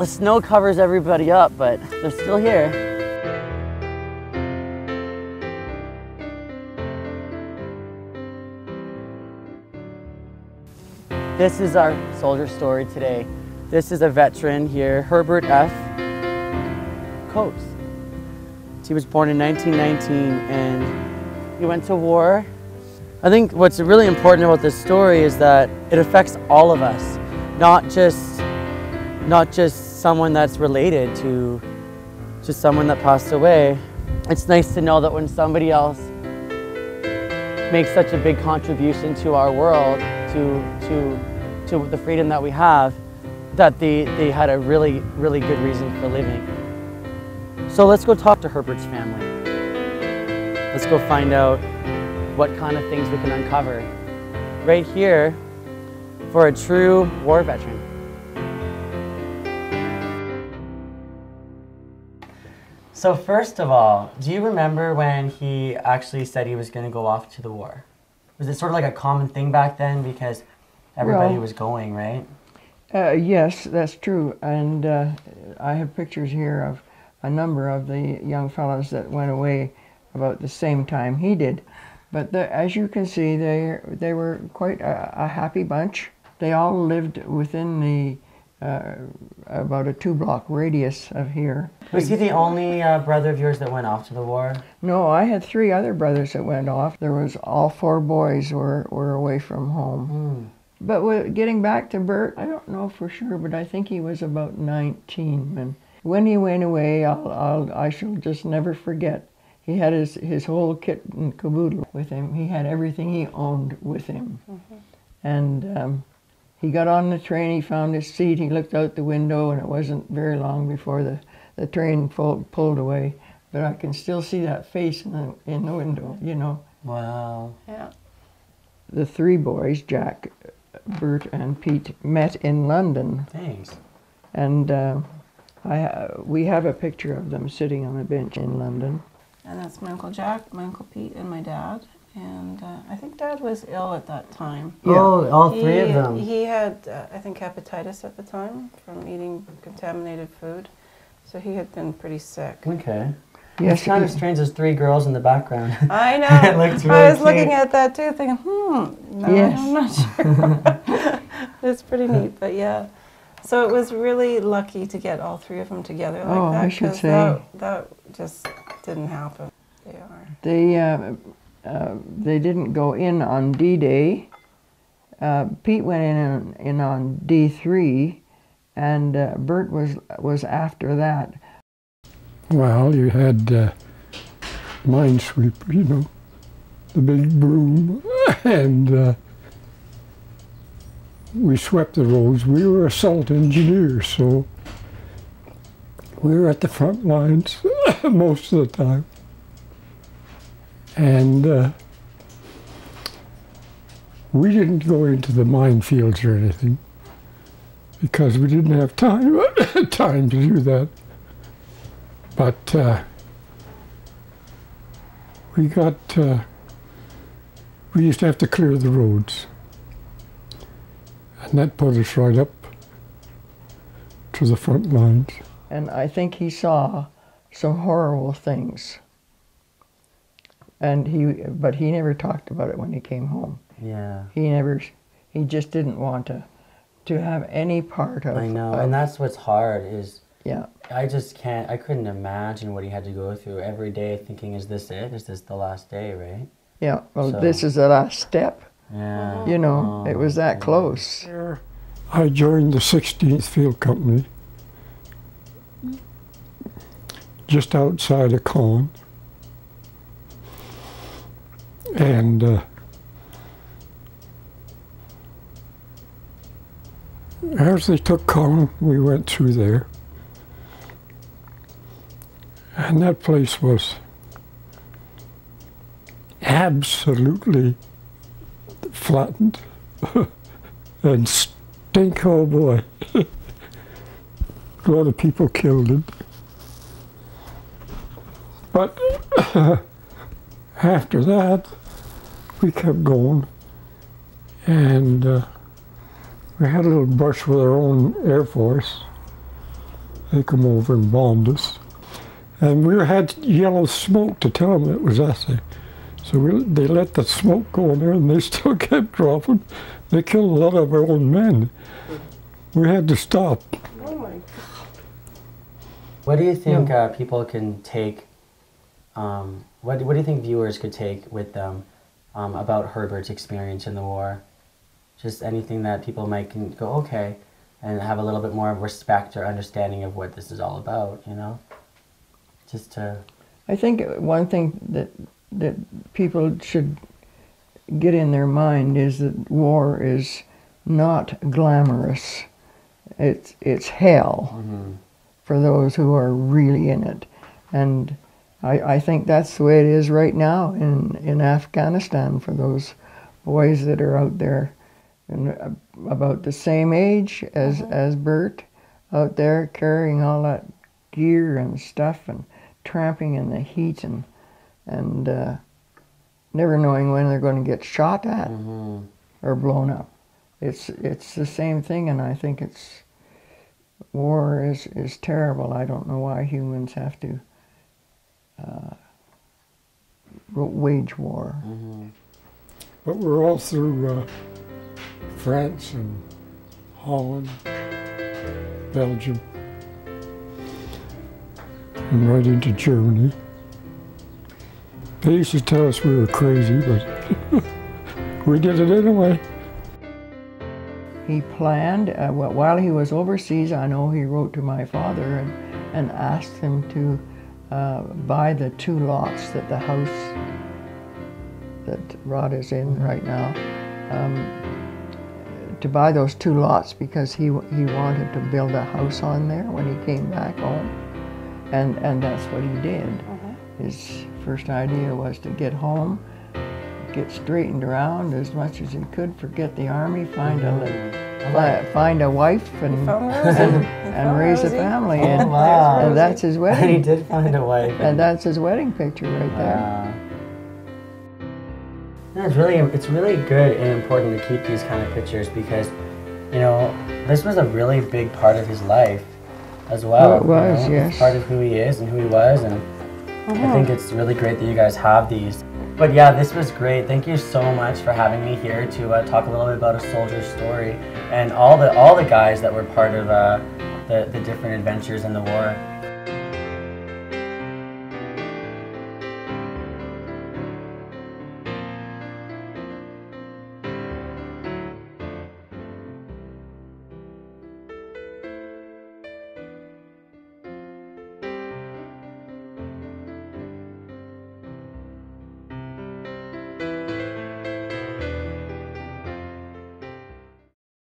The snow covers everybody up, but they're still here. This is our soldier story today. This is a veteran here, Herbert F. Coates. He was born in 1919 and he went to war. I think what's really important about this story is that it affects all of us, not just someone that's related to someone that passed away. It's nice to know that when somebody else makes such a big contribution to our world, to the freedom that we have, that they had a really good reason for living. So let's go talk to Herbert's family. Let's go find out what kind of things we can uncover right here for a true war veteran. So first of all, do you remember when he actually said he was going to go off to the war? Was it sort of like a common thing back then because everybody was going, right? Yes, that's true. And I have pictures here of a number of the young fellows that went away about the same time he did. But as you can see, they were quite a happy bunch. They all lived within the about a 2-block radius of here. Was he the only brother of yours that went off to the war? No, I had 3 other brothers that went off. There was all 4 boys were away from home. But getting back to Bert, I don't know for sure, but I think he was about 19. And when he went away, I shall just never forget. He had his whole kit and caboodle with him. He had everything he owned with him. And he got on the train, he found his seat, he looked out the window, and it wasn't very long before the train pulled away. But I can still see that face in the window, you know. Wow. Yeah. The 3 boys, Jack, Bert, and Pete, met in London. Thanks. And we have a picture of them sitting on a bench in London. And that's my Uncle Jack, my Uncle Pete, and my dad. And I think Dad was ill at that time. Yeah. Oh, all 3 of them. He had, I think, hepatitis at the time from eating contaminated food. So he had been pretty sick. Okay. Yes, it's kind of strange, there's 3 girls in the background. I know. It looks really I was cute. looking at that too, thinking, no, yes. I'm not sure. It's pretty neat, but yeah. So it was really lucky to get all 3 of them together like that. I should say. That just didn't happen. They didn't go in on D-Day. Pete went in on D3, and Bert was after that. Well, you had minesweeper, you know, the big broom, and we swept the roads. We were assault engineers, so we were at the front lines most of the time. And we didn't go into the minefields or anything because we didn't have time to do that. But we used to have to clear the roads. And that put us right up to the front lines. And I think he saw some horrible things. And but he never talked about it when he came home. Yeah. He just didn't want to have any part of. I know, and that's what's hard is. Yeah. I couldn't imagine what he had to go through every day thinking, is this it? Is this the last day, right? Yeah, well, this is the last step. Yeah. You know, it was that close. I joined the 16th Field Company just outside of Caen. And as they took Caen, we went through there. And that place was absolutely flattened and stink, oh boy. A lot of people killed it. But after that, we kept going. And we had a little brush with our own Air Force. They come over and bombed us. And we had yellow smoke to tell them it was us. So they let the smoke go in there, and they still kept dropping. They killed a lot of our own men. We had to stop. Oh my God. What do you think people can take, what do you think viewers could take with them about Herbert's experience in the war? Just anything that people might can go, okay, and have a little bit more respect or understanding of what this is all about, you know? Just to... I think one thing that people should get in their mind is that war is not glamorous. It's hell for those who are really in it. And I think that's the way it is right now in Afghanistan for those boys that are out there and about the same age as Bert, out there carrying all that gear and stuff and tramping in the heat and never knowing when they're going to get shot at or blown up. It's the same thing, and I think war is terrible. I don't know why humans have to wage war. But we're all through France and Holland, Belgium, and right into Germany. They used to tell us we were crazy, but we did it anyway. He planned, while he was overseas, I know he wrote to my father and asked him to buy the 2 lots that the house that Rod is in right now, to buy those 2 lots because he wanted to build a house on there when he came back home. And that's what he did. His first idea was to get home, get straightened around as much as he could, forget the army, find a wife and raise a family. And that's his wedding. He did find a wife. And that's his wedding picture right there. No, it's really good and important to keep these kind of pictures because, you know, this was a really big part of his life as well. Well, it was, you know? yes. It's part of who he is and who he was, and I think it's really great that you guys have these. But yeah, this was great. Thank you so much for having me here to talk a little bit about a soldier's story and all the guys that were part of the different adventures in the war.